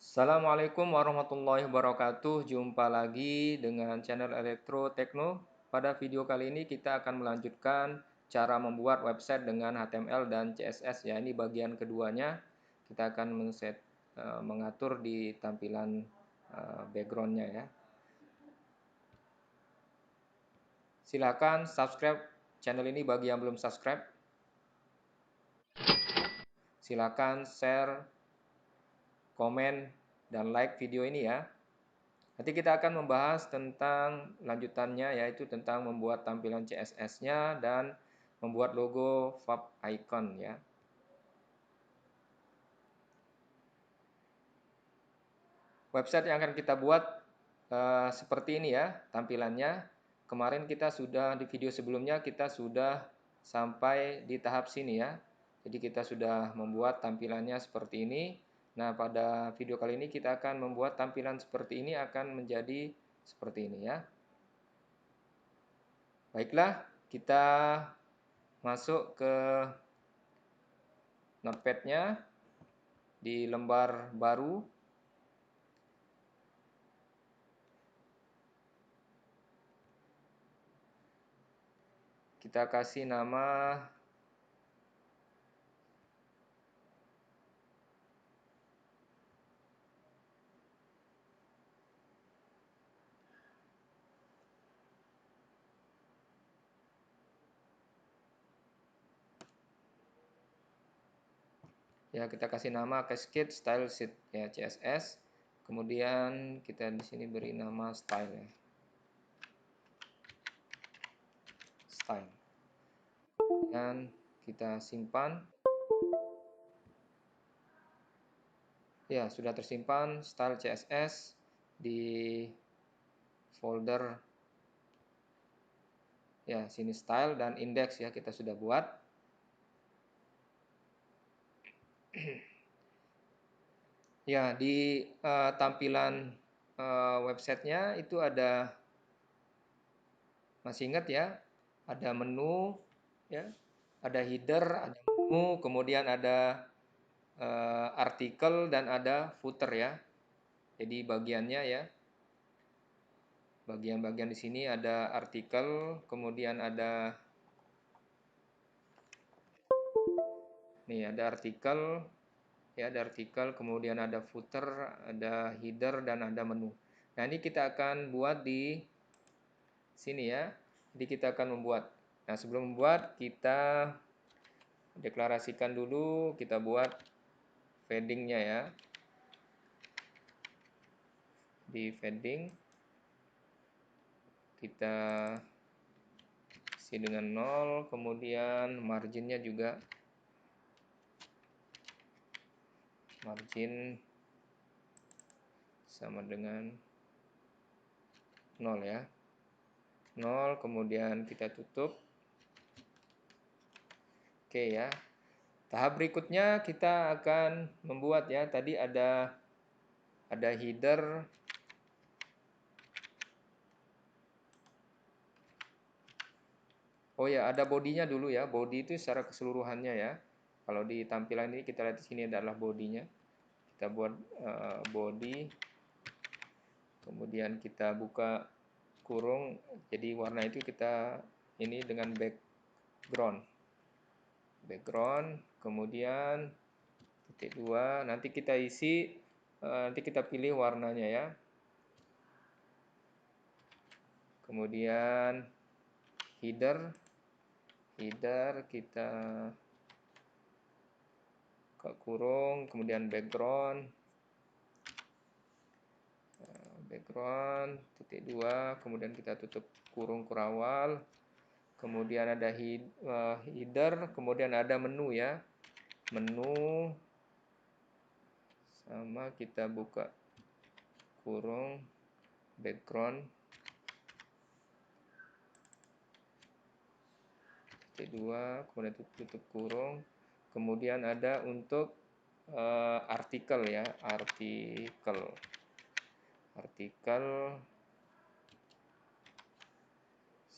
Assalamualaikum warahmatullahi wabarakatuh. Jumpa lagi dengan channel Elektro Tekno. Pada video kali ini kita akan melanjutkan cara membuat website dengan HTML dan CSS ya. Ini bagian keduanya. Kita akan mengatur di tampilan backgroundnya ya. Silakan subscribe channel ini bagi yang belum subscribe. Silakan share, komen, dan like video ini ya. Nanti kita akan membahas tentang lanjutannya, yaitu tentang membuat tampilan CSS-nya dan membuat logo Fab Icon ya. Website yang akan kita buat seperti ini ya tampilannya. Kemarin kita sudah di video sebelumnya kita sudah sampai di tahap sini ya. Jadi kita sudah membuat tampilannya seperti ini. Nah, pada video kali ini kita akan membuat tampilan seperti ini akan menjadi seperti ini ya. Baiklah, kita masuk ke notepad-nya di lembar baru. Kita kasih nama ya, kita kasih nama Cascade Style Sheet ya, CSS. Kemudian kita di sini beri nama style ya. Style. Dan kita simpan. Ya, sudah tersimpan style CSS di folder ya, sini style dan index ya, kita sudah buat. Ya, di tampilan websitenya itu ada, masih ingat ya, ada menu ya, ada header, ada menu, kemudian ada artikel dan ada footer ya. Jadi bagiannya ya, bagian-bagian di sini ada artikel, kemudian ada nih, ada artikel ya, ada artikel, kemudian ada footer, ada header dan ada menu. Nah, ini kita akan buat di sini ya. Jadi kita akan membuat. Nah, sebelum membuat kita deklarasikan dulu, kita buat paddingnya ya. Di padding kita isi dengan 0, kemudian marginnya juga margin sama dengan 0 ya. 0, kemudian kita tutup. Oke ya. Tahap berikutnya kita akan membuat ya, tadi ada header. Oh ya, ada bodinya dulu ya. Body itu secara keseluruhannya ya. Kalau di tampilan ini kita lihat di sini adalah bodinya. Kita buat body. Kemudian kita buka kurung. Jadi warna itu kita ini dengan background. Background, kemudian titik 2. Nanti kita isi, nanti kita pilih warnanya ya. Kemudian header kita ke kurung, kemudian background titik 2, kemudian kita tutup kurung kurawal, kemudian ada header, kemudian ada menu ya, menu, sama kita buka kurung background titik 2, kemudian tutup kurung, kemudian ada untuk artikel ya, artikel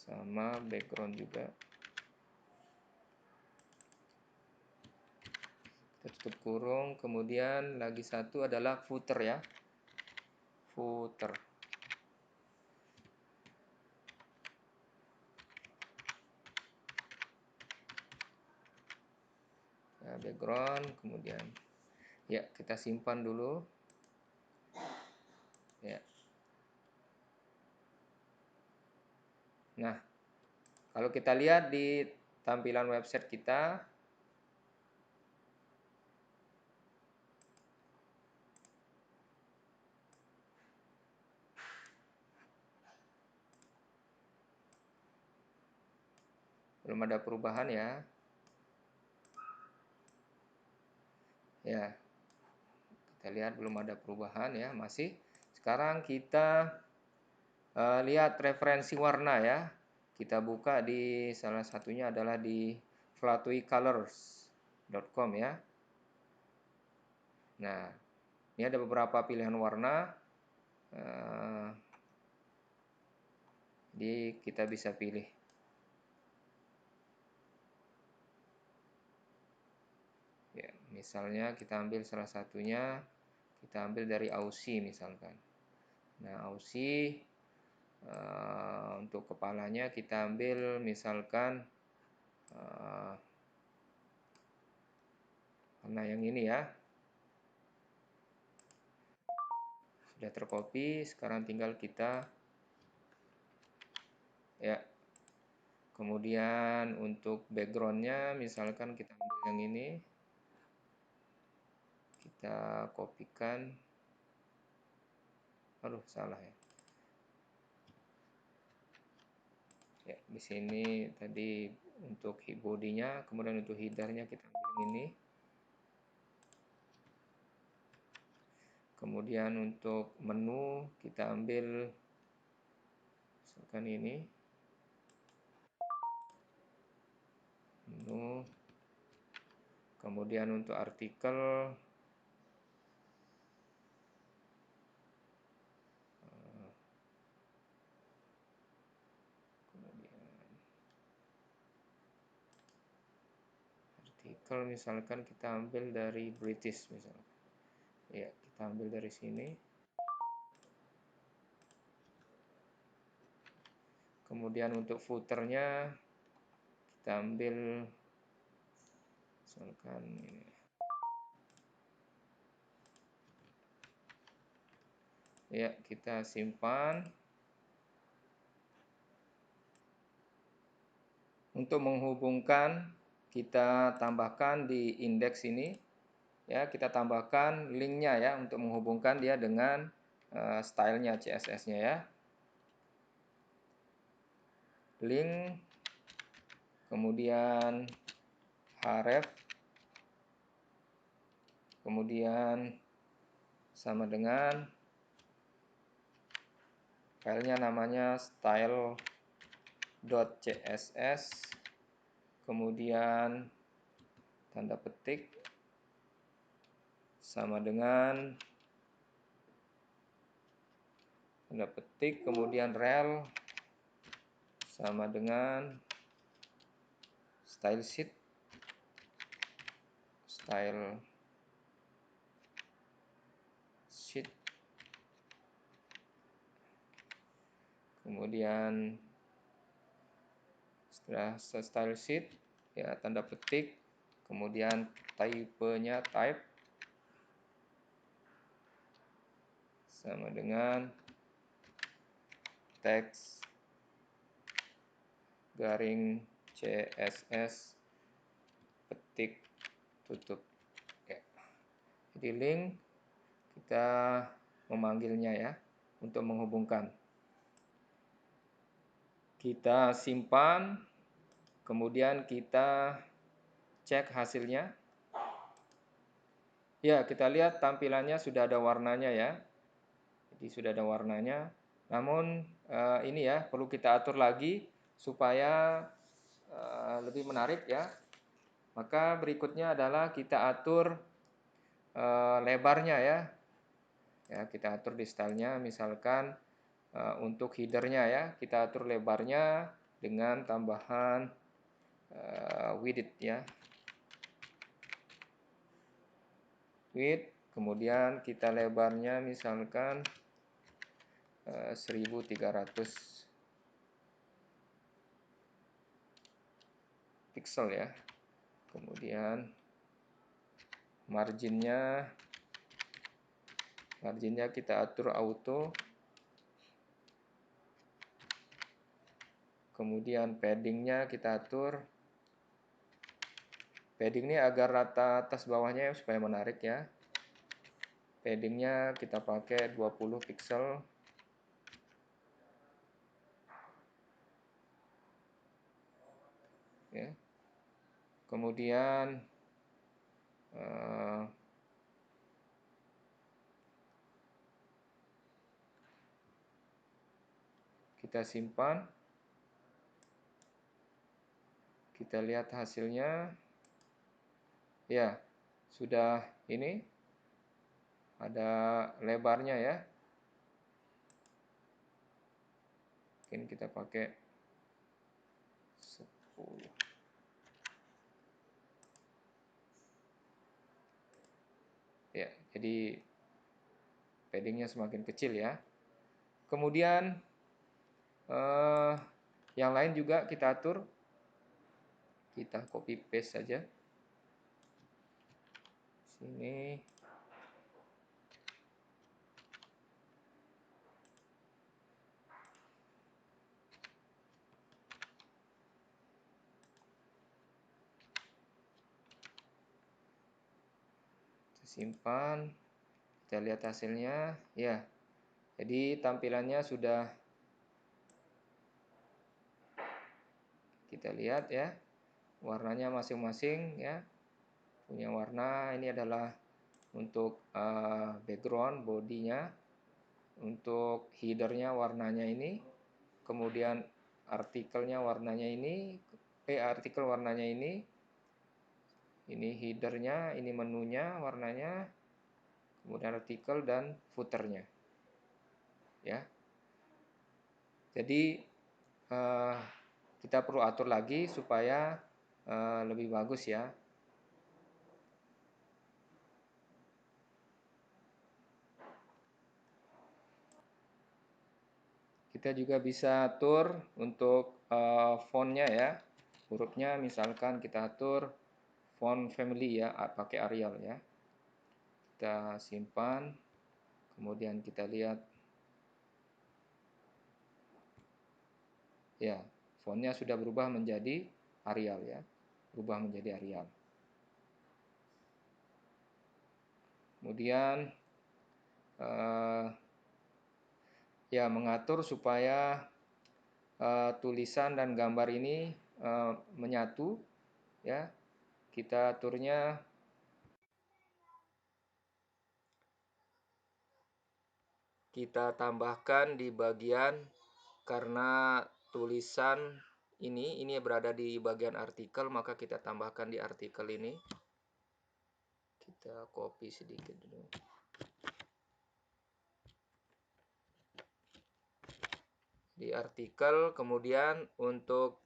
sama background juga tutup kurung, kemudian lagi satu adalah footer ya, footer. Ya, background, kemudian ya kita simpan dulu ya. Nah, kalau kita lihat di tampilan website kita, belum ada perubahan ya. Ya, kita lihat belum ada perubahan ya, masih. Sekarang kita lihat referensi warna ya. Kita buka di salah satunya adalah di flatuycolors.com ya. Nah, ini ada beberapa pilihan warna. Jadi kita bisa pilih. Ya, misalnya kita ambil salah satunya, kita ambil dari Aussie misalkan. Nah, Aussie untuk kepalanya kita ambil misalkan warna yang ini ya. Sudah tercopy, sekarang tinggal kita ya. Kemudian untuk backgroundnya misalkan kita ambil yang ini, kita kopikan. Aduh, salah ya. Ya, di sini tadi untuk bodinya, kemudian untuk headernya kita ambil yang ini. Kemudian untuk menu kita ambil misalkan ini. Menu. Kemudian untuk artikel misalkan kita ambil dari British misalkan. Ya, kita ambil dari sini. Kemudian untuk footernya kita ambil misalkan ini. Ya, kita simpan. Untuk menghubungkan, kita tambahkan di indeks ini. Ya, kita tambahkan linknya ya untuk menghubungkan dia dengan stylenya CSS-nya ya. Link, kemudian href, kemudian sama dengan filenya namanya style.css, kemudian tanda petik sama dengan tanda petik, kemudian rel sama dengan style sheet, kemudian setelah style sheet ya tanda petik, kemudian typenya type sama dengan teks garing CSS petik tutup ya. Jadi link kita memanggilnya ya untuk menghubungkan. Kita simpan, kemudian kita cek hasilnya. Ya, kita lihat tampilannya sudah ada warnanya ya. Jadi sudah ada warnanya. Namun ini ya perlu kita atur lagi supaya lebih menarik ya. Maka berikutnya adalah kita atur lebarnya ya. Ya, kita atur di stylenya misalkan untuk headernya ya, kita atur lebarnya dengan tambahan width ya. width, kemudian kita lebarnya misalkan 1300 pixel ya. Kemudian marginnya kita atur auto. Kemudian paddingnya kita atur. Padding ini agar rata atas bawahnya supaya menarik ya. Paddingnya kita pakai 20 pixel. Ya. Kemudian kita simpan. Kita lihat hasilnya. Ya, sudah ini ada lebarnya ya. Mungkin kita pakai 10. Ya, jadi paddingnya semakin kecil ya. Kemudian yang lain juga kita atur. Kita copy paste saja. Sini. Simpan. Kita lihat hasilnya. Ya. Jadi tampilannya sudah kita lihat ya. Warnanya masing-masing ya. Punya warna, ini adalah untuk background bodinya, untuk headernya warnanya ini, kemudian artikelnya warnanya ini, artikel warnanya ini headernya, ini menunya warnanya, kemudian artikel dan footernya ya. Jadi kita perlu atur lagi supaya lebih bagus ya. Kita juga bisa atur untuk fontnya ya, hurufnya misalkan kita atur font family ya, pakai Arial ya. Kita simpan, kemudian kita lihat ya, fontnya sudah berubah menjadi Arial ya, berubah menjadi Arial. Kemudian ya, mengatur supaya tulisan dan gambar ini menyatu ya. Kita aturnya kita tambahkan di bagian, karena tulisan ini berada di bagian artikel, maka kita tambahkan di artikel ini. Kita copy sedikit dulu. Di artikel, kemudian untuk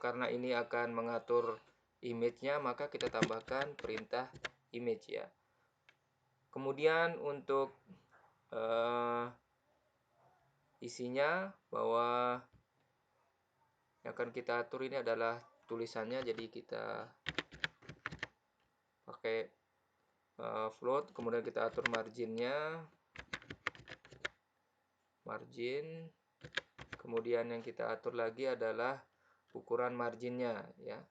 karena ini akan mengatur image-nya, maka kita tambahkan perintah image ya. Kemudian untuk isinya, bahwa yang akan kita atur ini adalah tulisannya, jadi kita pakai float, kemudian kita atur marginnya, margin, kemudian yang kita atur lagi adalah ukuran marginnya ya.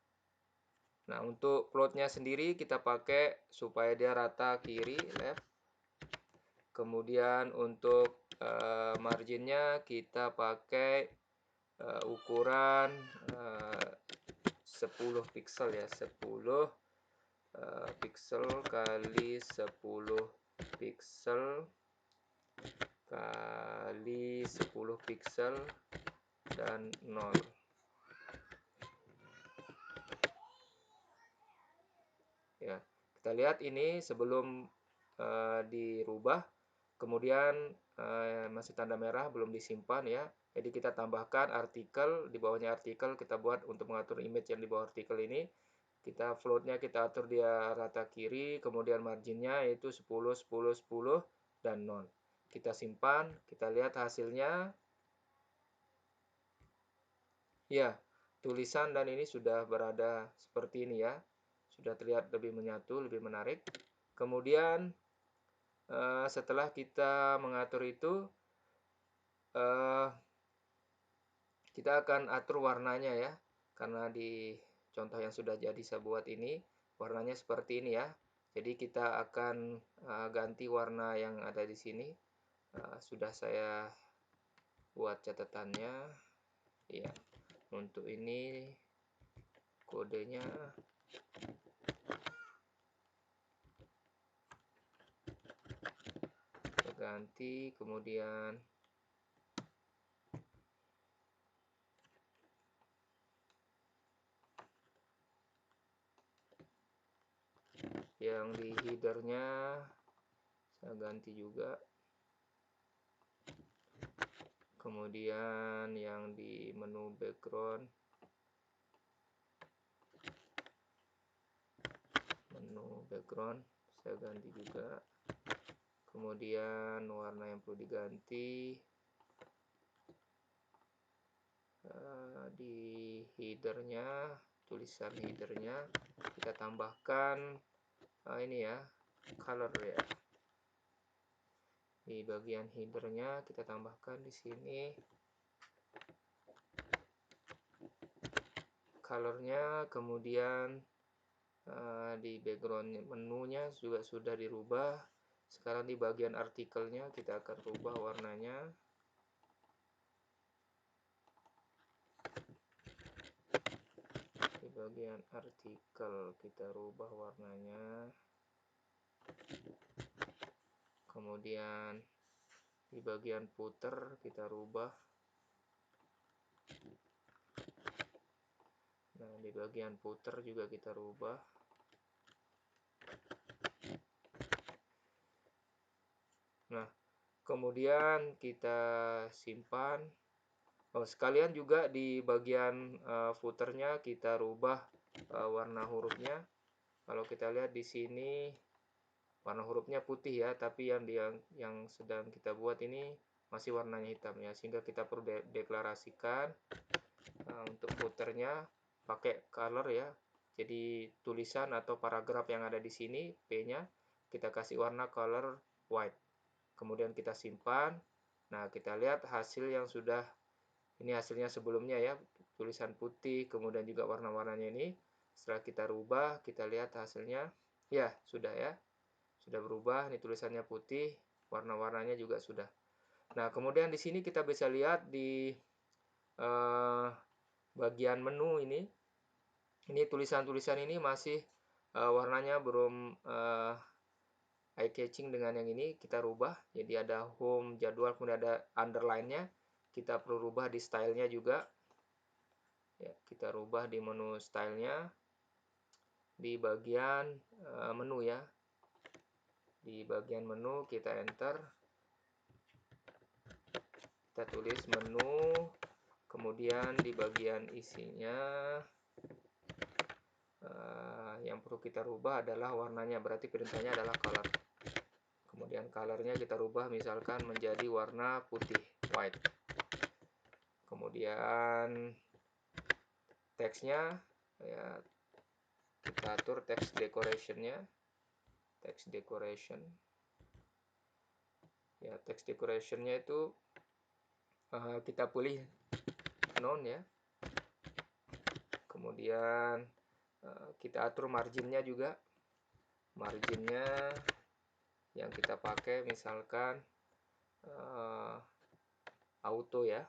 Nah, untuk floatnya sendiri kita pakai supaya dia rata kiri left. Kemudian untuk marginnya kita pakai ukuran 10 pixel ya, 10 pixel kali 10 pixel kali 10 pixel dan 0. Ya, kita lihat ini sebelum dirubah, kemudian masih tanda merah, belum disimpan ya. Jadi kita tambahkan artikel, di bawahnya artikel kita buat untuk mengatur image yang di bawah artikel ini. Kita floatnya kita atur dia rata kiri, kemudian marginnya yaitu 10, 10, 10, dan 0. Kita simpan, kita lihat hasilnya. Ya, tulisan dan ini sudah berada seperti ini ya. Sudah terlihat lebih menyatu, lebih menarik. Kemudian setelah kita mengatur itu, kita akan atur warnanya ya. Karena di contoh yang sudah jadi saya buat ini, warnanya seperti ini ya. Jadi kita akan ganti warna yang ada di sini. Sudah saya buat catatannya. Ya, untuk ini kodenya kita ganti, kemudian yang di headernya saya ganti juga, kemudian yang di menu background saya ganti juga, kemudian warna yang perlu diganti di headernya, tulisan headernya kita tambahkan ini ya, color ya. Di bagian headernya kita tambahkan di sini colornya, kemudian di background menunya juga sudah dirubah. Sekarang di bagian artikelnya kita akan rubah warnanya. Di bagian artikel kita rubah warnanya. Kemudian di bagian footer kita rubah. Nah, di bagian footer juga kita rubah. Nah, kemudian kita simpan. Sekalian juga di bagian footernya kita rubah warna hurufnya. Kalau kita lihat di sini warna hurufnya putih ya, tapi yang sedang kita buat ini masih warnanya hitam ya, sehingga kita perlu deklarasikan untuk footernya pakai color ya. Jadi tulisan atau paragraf yang ada di sini P-nya kita kasih warna color white. Kemudian kita simpan. Nah, kita lihat hasil yang sudah, ini hasilnya sebelumnya ya, tulisan putih, kemudian juga warna-warnanya ini. Setelah kita rubah, kita lihat hasilnya. Ya, sudah ya. Sudah berubah, ini tulisannya putih, warna-warnanya juga sudah. Nah, kemudian di sini kita bisa lihat di bagian menu ini tulisan-tulisan ini masih warnanya belum eye catching dengan yang ini. Kita rubah, jadi ada home, jadwal, kemudian ada underline-nya. Kita perlu rubah di stylenya juga ya, kita rubah di menu stylenya di bagian menu ya. Di bagian menu kita enter, kita tulis menu, kemudian di bagian isinya yang perlu kita rubah adalah warnanya, berarti perintahnya adalah color. Kemudian colornya kita rubah misalkan menjadi warna putih, white. Kemudian teksnya ya, kita atur text decorationnya, text decoration ya. Text decorationnya itu kita pilih none ya. Kemudian kita atur marginnya juga, marginnya yang kita pakai misalkan auto ya,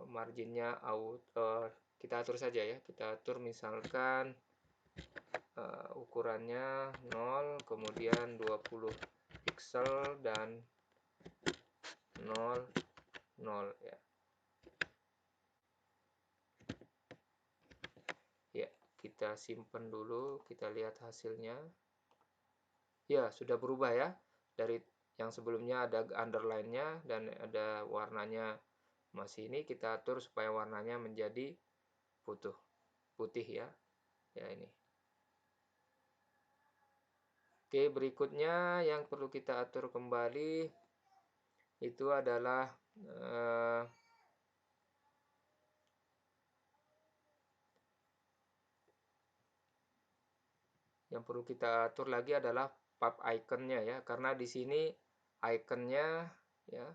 marginnya auto, kita atur saja ya, kita atur misalkan ukurannya 0, kemudian 20 pixel dan 0, 0 ya. Ya, kita simpan dulu, kita lihat hasilnya. Ya, sudah berubah ya. Dari yang sebelumnya ada underline-nya dan ada warnanya masih ini, kita atur supaya warnanya menjadi putih ya. Ya, ini. Oke, berikutnya yang perlu kita atur kembali itu adalah yang perlu kita atur lagi adalah pub iconnya ya, karena di sini iconnya ya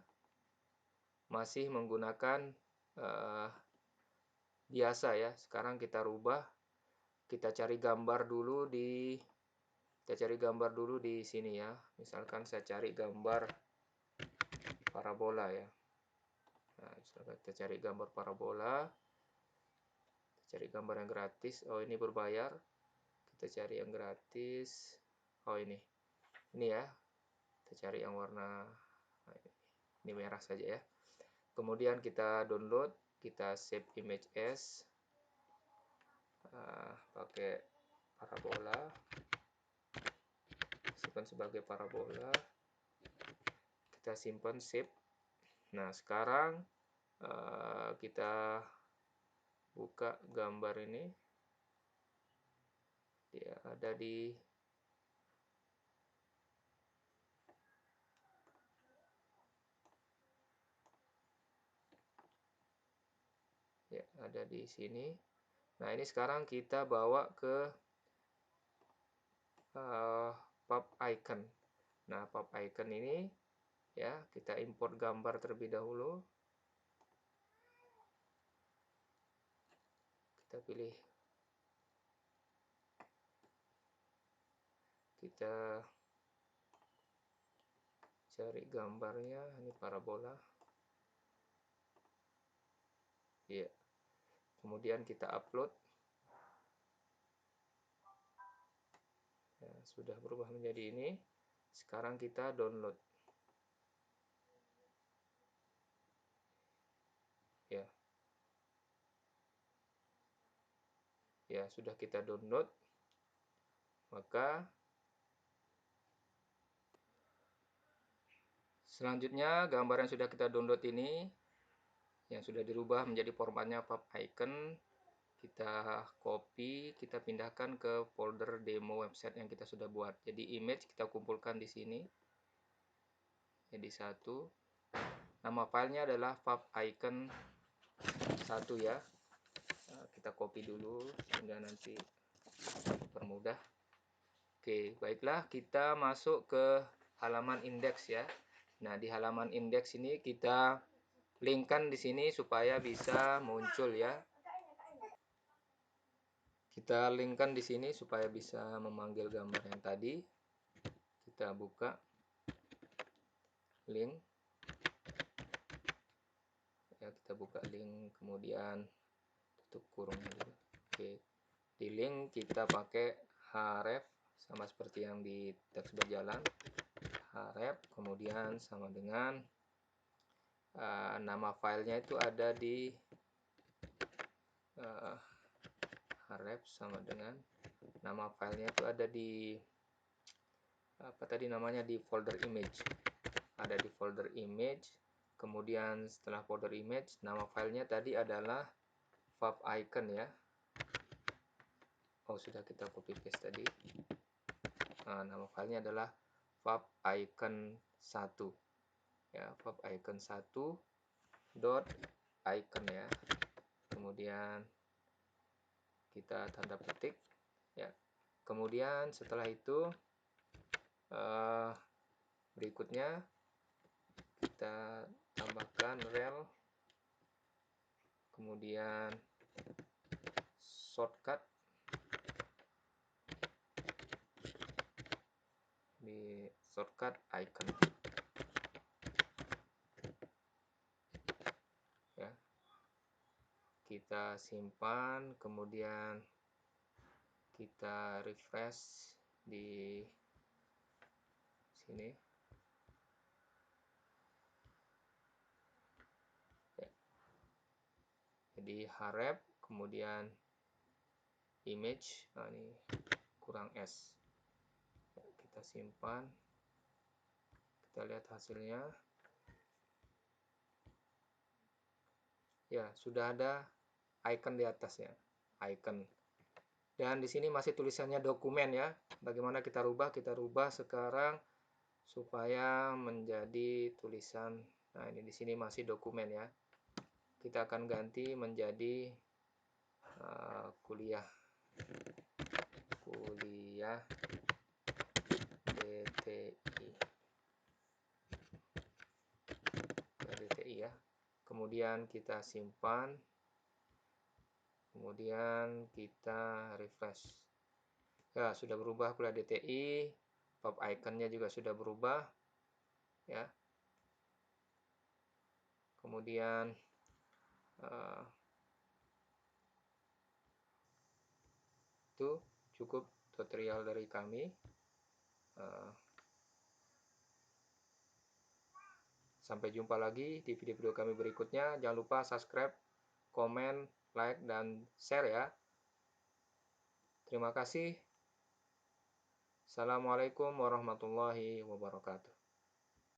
masih menggunakan biasa ya. Sekarang kita rubah, kita cari gambar dulu di sini ya. Misalkan saya cari gambar parabola ya. Nah, misalkan kita cari gambar parabola, kita cari gambar yang gratis. Oh, ini berbayar. Kita cari yang gratis. Oh, ini ya. Kita cari yang warna ini merah saja ya. Kemudian kita download, kita save image as, pakai parabola, simpan sebagai parabola, kita simpan save. Nah, sekarang kita buka gambar ini, dia ada di sini. Nah, ini sekarang kita bawa ke pub icon. Nah, pub icon ini ya, kita import gambar terlebih dahulu. Kita pilih, kita cari gambarnya, ini parabola. Ya. Kemudian kita upload. Ya, sudah berubah menjadi ini. Sekarang kita download. Ya. Ya, sudah kita download. Maka selanjutnya gambar yang sudah kita download ini yang sudah dirubah menjadi formatnya pub icon, kita copy, kita pindahkan ke folder demo website yang kita sudah buat. Jadi image kita kumpulkan di sini. Jadi satu. Nama filenya adalah pub icon 1 ya. Nah, kita copy dulu sehingga nanti permudah. Oke, baiklah, kita masuk ke halaman indeks ya. Nah, di halaman indeks ini kita linkkan di sini supaya bisa muncul ya. Kita linkkan di sini supaya bisa memanggil gambar yang tadi. Kita buka link. Ya, kita buka link, kemudian tutup kurungnya dulu. Oke. Di link kita pakai href sama seperti yang di teks berjalan. Href kemudian sama dengan nama filenya itu ada di href sama dengan nama filenya itu ada di apa tadi namanya, di folder image. Ada di folder image. Kemudian setelah folder image, nama filenya tadi adalah pub icon ya. Oh, sudah kita copy paste tadi. Nah, nama filenya adalah pub icon 1 ya, pub icon 1 dot icon ya. Kemudian kita tanda petik ya. Kemudian setelah itu berikutnya kita tambahkan rel, kemudian shortcut di shortcut icon ya. Kita simpan, kemudian kita refresh di sini ya. Jadi href kemudian image, nah ini kurang S ya, kita simpan, kita lihat hasilnya ya, sudah ada icon di atas ya, icon. Dan di sini masih tulisannya dokumen ya. Bagaimana kita rubah? Kita rubah sekarang supaya menjadi tulisan. Nah, ini di sini masih dokumen ya. Kita akan ganti menjadi kuliah DTI ya. Kemudian kita simpan. Kemudian kita refresh. Ya, sudah berubah kuliah DTI. Pop iconnya juga sudah berubah ya. Kemudian itu cukup tutorial dari kami. Sampai jumpa lagi di video-video kami berikutnya. Jangan lupa subscribe, komen, like, dan share ya. Terima kasih. Assalamualaikum warahmatullahi wabarakatuh.